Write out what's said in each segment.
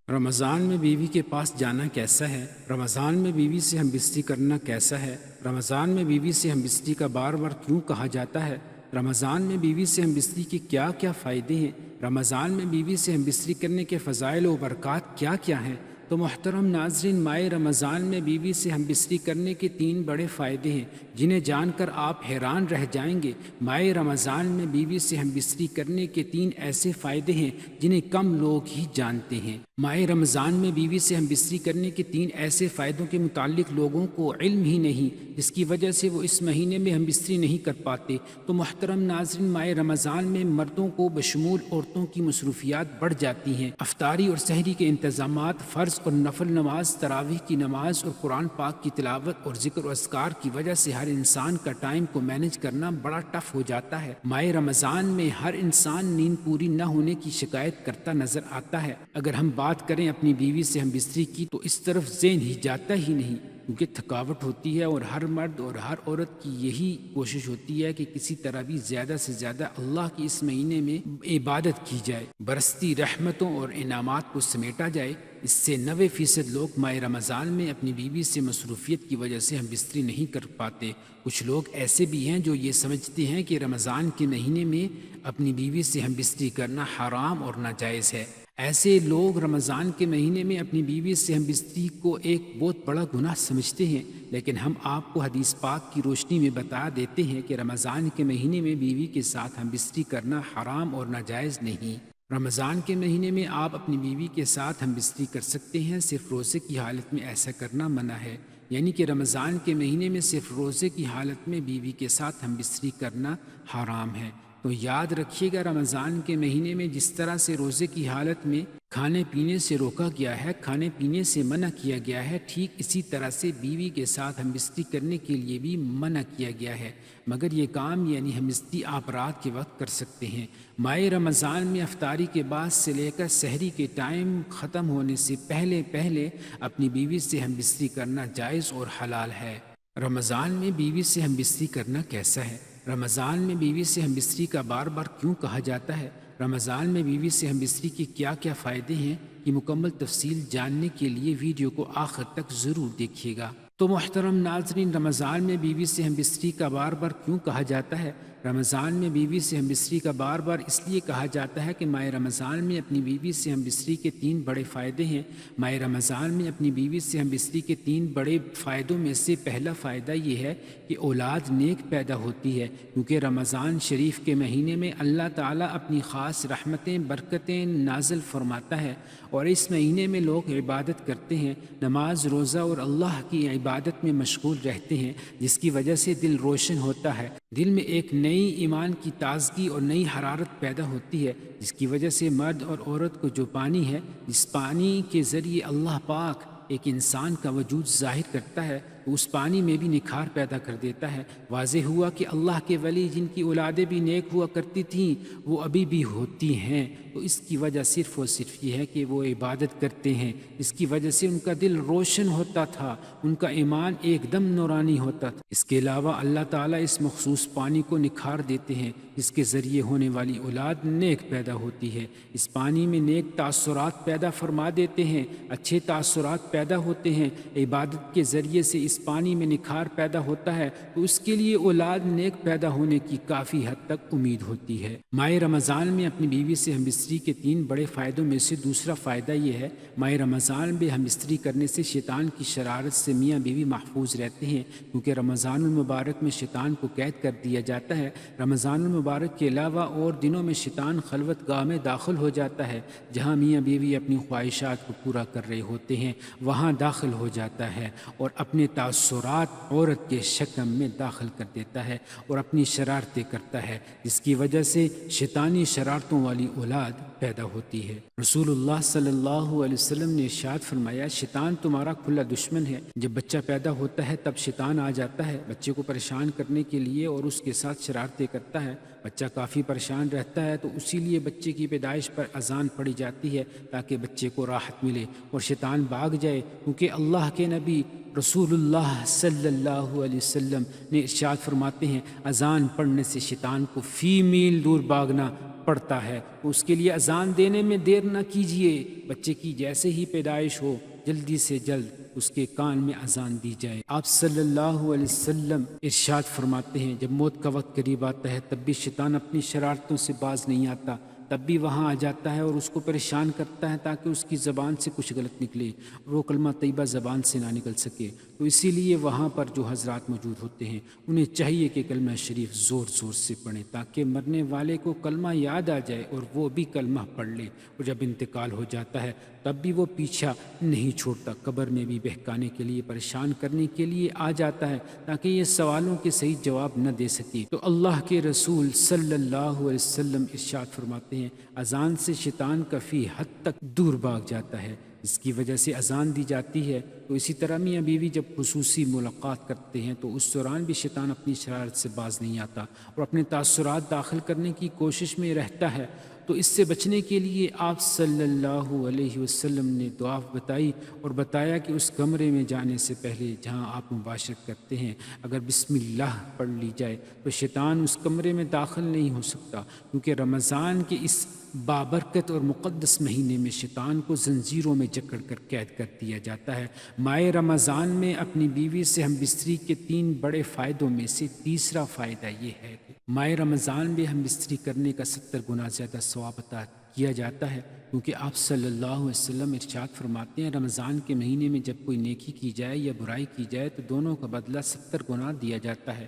رمضان میں بیوی کے پاس جانا کیسا ہے؟ رمضان میں بیوی سے ہم بستری کرنا کیسا ہے؟ رمضان میں بیوی سے ہم بستری کا بار بار کیوں کہا جاتا ہے؟ رمضان میں بیوی سے ہم بستری کے کیا کیا فائدے ہیں؟ رمضان میں بیوی سے ہم بستری کرنے کے فضائل و برکات کیا کیا ہیں؟ تو محترم ناظرین، ماہ رمضان میں بیوی سے ہم بستری کرنے کے 3 بڑے فائدے ہیں جنہیں جان کر آپ حیران رہ جائیں گے۔ ماہ رمضان میں بیوی سے ہم بستری کرنے کے 3 ایسے فائدے ہیں جنہیں کم لوگ ہی جانتے ہیں۔ ماہ رمضان میں بیوی سے ہم بستری کرنے کے 3 ایسے فائدوں کے متعلق لوگوں کو علم ہی نہیں، جس کی وجہ سے وہ اس مہینے میں ہم بستری نہیں کر پاتے۔ تو محترم ناظرین، ماہ رمضان میں مردوں کو بشمول عورتوں کی مصروفیات بڑھ جاتی ہیں۔ افطاری اور سحری کے انتظامات، فرض اور نفل نماز، تراویح کی نماز اور قرآن پاک کی تلاوت اور ذکر و اذکار کی وجہ سے ہر انسان کا ٹائم کو مینج کرنا بڑا ٹف ہو جاتا ہے۔ ماہ رمضان میں ہر انسان نیند پوری نہ ہونے کی شکایت کرتا نظر آتا ہے۔ اگر ہم بات کریں اپنی بیوی سے ہم بستری کی تو اس طرف ذہن ہی جاتا ہی نہیں، کیونکہ تھکاوٹ ہوتی ہے اور ہر مرد اور ہر عورت کی یہی کوشش ہوتی ہے کہ کسی طرح بھی زیادہ سے زیادہ اللہ کی اس مہینے میں عبادت کی جائے، برستی رحمتوں اور انعامات کو سمیٹا جائے۔ اس سے 90% لوگ ماہ رمضان میں اپنی بیوی سے مصروفیت کی وجہ سے ہم بستری نہیں کر پاتے۔ کچھ لوگ ایسے بھی ہیں جو یہ سمجھتے ہیں کہ رمضان کے مہینے میں اپنی بیوی سے ہم بستری کرنا حرام اور ناجائز ہے۔ ایسے لوگ رمضان کے مہینے میں اپنی بیوی سے ہم بستری کو ایک بہت بڑا گناہ سمجھتے ہیں، لیکن ہم آپ کو حدیث پاک کی روشنی میں بتا دیتے ہیں کہ رمضان کے مہینے میں بیوی کے ساتھ ہم بستری کرنا حرام اور ناجائز نہیں۔ رمضان کے مہینے میں آپ اپنی بیوی کے ساتھ ہم بستری کر سکتے ہیں، صرف روزے کی حالت میں ایسا کرنا منع ہے۔ یعنی کہ رمضان کے مہینے میں صرف روزے کی حالت میں بیوی کے ساتھ ہم بستری کرنا حرام ہے۔ تو یاد رکھیے گا، رمضان کے مہینے میں جس طرح سے روزے کی حالت میں کھانے پینے سے روکا گیا ہے، کھانے پینے سے منع کیا گیا ہے، ٹھیک اسی طرح سے بیوی کے ساتھ ہم بستری کرنے کے لیے بھی منع کیا گیا ہے، مگر یہ کام یعنی ہم بستری آپ رات کے وقت کر سکتے ہیں۔ ماہ رمضان میں افطاری کے بعد سے لے کر سحری کے ٹائم ختم ہونے سے پہلے اپنی بیوی سے ہم بستری کرنا جائز اور حلال ہے۔ رمضان میں بیوی سے ہم بستری کرنا کیسا ہے؟ رمضان میں بیوی سے ہم بستری کا بار بار کیوں کہا جاتا ہے؟ رمضان میں بیوی سے ہم بستری کے کیا کیا فائدے ہیں، یہ مکمل تفصیل جاننے کے لیے ویڈیو کو آخر تک ضرور دیکھیے گا۔ تو محترم ناظرین، رمضان میں بیوی سے ہم بستری کا بار بار کیوں کہا جاتا ہے؟ رمضان میں بیوی سے ہم بستری کا بار بار اس لیے کہا جاتا ہے کہ ماہ رمضان میں اپنی بیوی سے ہم بستری کے 3 بڑے فائدے ہیں۔ ماہ رمضان میں اپنی بیوی سے ہم بستری کے 3 بڑے فائدوں میں سے پہلا فائدہ یہ ہے کہ اولاد نیک پیدا ہوتی ہے، کیونکہ رمضان شریف کے مہینے میں اللہ تعالیٰ اپنی خاص رحمتیں برکتیں نازل فرماتا ہے، اور اس مہینے میں لوگ عبادت کرتے ہیں، نماز روزہ اور اللہ کی عبادت میں مشغول رہتے ہیں، جس کی وجہ سے دل روشن ہوتا ہے، دل میں ایک نئی ایمان کی تازگی اور نئی حرارت پیدا ہوتی ہے، جس کی وجہ سے مرد اور عورت کو جو پانی ہے، جس پانی کے ذریعے اللہ پاک ایک انسان کا وجود ظاہر کرتا ہے، اس پانی میں بھی نکھار پیدا کر دیتا ہے۔ واضح ہوا کہ اللہ کے ولی جن کی اولادیں بھی نیک ہوا کرتی تھیں وہ ابھی بھی ہوتی ہیں، تو اس کی وجہ صرف اور صرف یہ ہے کہ وہ عبادت کرتے ہیں، اس کی وجہ سے ان کا دل روشن ہوتا تھا، ان کا ایمان ایک دم نورانی ہوتا تھا۔ اس کے علاوہ اللہ تعالیٰ اس مخصوص پانی کو نکھار دیتے ہیں، جس کے ذریعے ہونے والی اولاد نیک پیدا ہوتی ہے۔ اس پانی میں نیک تاثرات پیدا فرما دیتے ہیں، اچھے تاثرات پیدا ہوتے ہیں، عبادت کے ذریعے سے اس پانی میں نکھار پیدا ہوتا ہے، تو اس کے لیے اولاد نیک پیدا ہونے کی کافی حد تک امید ہوتی ہے۔ ماہ رمضان میں اپنی بیوی سے ہم بستری کے 3 بڑے فائدوں میں سے دوسرا فائدہ یہ ہے، ماہ رمضان میں ہم بستری کرنے سے شیطان کی شرارت سے میاں بیوی محفوظ رہتے ہیں، کیونکہ رمضان المبارک میں شیطان کو قید کر دیا جاتا ہے۔ رمضان المبارک کے علاوہ اور دنوں میں شیطان خلوت گاہ میں داخل ہو جاتا ہے، جہاں میاں بیوی اپنی خواہشات کو پورا کر رہے ہوتے ہیں، وہاں داخل ہو جاتا ہے اور اپنے تاثرات عورت کے شکم میں داخل کر دیتا ہے اور اپنی شرارتیں کرتا ہے، جس کی وجہ سے شیطانی شرارتوں والی اولاد پیدا ہوتی ہے۔ رسول اللہ صلی اللہ علیہ وسلم نے ارشاد فرمایا، شیطان تمہارا کھلا دشمن ہے۔ جب بچہ پیدا ہوتا ہے تب شیطان آ جاتا ہے بچے کو پریشان کرنے کے لیے اور اس کے ساتھ شرارتیں کرتا ہے، بچہ کافی پریشان رہتا ہے، تو اسی لیے بچے کی پیدائش پر اذان پڑھی جاتی ہے تاکہ بچے کو راحت ملے اور شیطان بھاگ جائے، کیونکہ اللہ کے نبی رسول اللہ صلی اللہ علیہ وسلم نے ارشاد فرماتے ہیں، اذان پڑھنے سے شیطان کو فی میل دور بھاگنا پڑتا ہے، اس کے لیے اذان دینے میں دیر نہ کیجیے، بچے کی جیسے ہی پیدائش ہو جلدی سے جلد اس کے کان میں اذان دی جائے۔ آپ صلی اللہ علیہ وسلم ارشاد فرماتے ہیں جب موت کا وقت قریب آتا ہے تب بھی شیطان اپنی شرارتوں سے باز نہیں آتا، تب بھی وہاں آ جاتا ہے اور اس کو پریشان کرتا ہے تاکہ اس کی زبان سے کچھ غلط نکلے اور وہ کلمہ طیبہ زبان سے نہ نکل سکے۔ تو اسی لیے وہاں پر جو حضرات موجود ہوتے ہیں انہیں چاہیے کہ کلمہ شریف زور زور سے پڑھیں تاکہ مرنے والے کو کلمہ یاد آ جائے اور وہ بھی کلمہ پڑھ لے، اور جب انتقال ہو جاتا ہے تب بھی وہ پیچھا نہیں چھوڑتا، قبر میں بھی بہکانے کے لیے پریشان کرنے کے لیے آ جاتا ہے تاکہ یہ سوالوں کے صحیح جواب نہ دے سکے۔ تو اللہ کے رسول صلی اللہ علیہ وسلم ارشاد فرماتے ہیں اذان سے شیطان کافی حد تک دور بھاگ جاتا ہے، اس کی وجہ سے اذان دی جاتی ہے۔ تو اسی طرح میاں بیوی جب خصوصی ملاقات کرتے ہیں تو اس دوران بھی شیطان اپنی شرارت سے باز نہیں آتا اور اپنے تاثرات داخل کرنے کی کوشش میں رہتا ہے۔ تو اس سے بچنے کے لیے آپ صلی اللہ علیہ وسلم نے دعا بتائی اور بتایا کہ اس کمرے میں جانے سے پہلے جہاں آپ مباشرت کرتے ہیں اگر بسم اللہ پڑھ لی جائے تو شیطان اس کمرے میں داخل نہیں ہو سکتا، کیونکہ رمضان کے اس بابرکت اور مقدس مہینے میں شیطان کو زنجیروں میں جکڑ کر قید کر دیا جاتا ہے۔ ماہ رمضان میں اپنی بیوی سے ہم بستری کے 3 بڑے فائدوں میں سے تیسرا فائدہ یہ ہے کہ ماہ رمضان میں ہم بستری کرنے کا 70 گنا زیادہ ثواب عطا کیا جاتا ہے، کیونکہ آپ صلی اللہ علیہ وسلم ارشاد فرماتے ہیں رمضان کے مہینے میں جب کوئی نیکی کی جائے یا برائی کی جائے تو دونوں کا بدلہ 70 گنا دیا جاتا ہے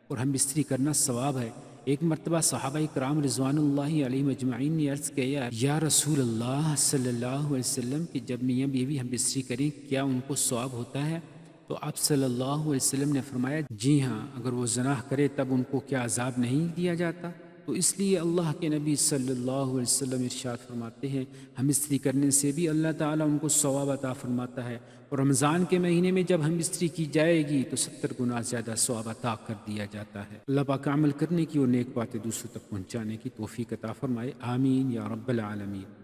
اور ہم بستری کرنا ثواب ہے۔ ایک مرتبہ صحابہ کرام رضوان اللہ علیہ مجمعین نے عرض کیا یا رسول اللہ صلی اللہ علیہ وسلم کہ جب میاں بیوی ہم بستری کریں کیا ان کو ثواب ہوتا ہے؟ تو آپ صلی اللہ علیہ وسلم نے فرمایا جی ہاں، اگر وہ زنا کرے تب ان کو کیا عذاب نہیں دیا جاتا؟ تو اس لیے اللہ کے نبی صلی اللہ علیہ وسلم ارشاد فرماتے ہیں ہم بستری کرنے سے بھی اللہ تعالیٰ ان کو ثواب عطا فرماتا ہے، اور رمضان کے مہینے میں جب ہم بستری کی جائے گی تو 70 گنا زیادہ ثواب عطا کر دیا جاتا ہے۔ اللہ پاک عمل کرنے کی اور نیک باتیں دوسروں تک پہنچانے کی توفیق عطا فرمائے، آمین یا رب العالمین۔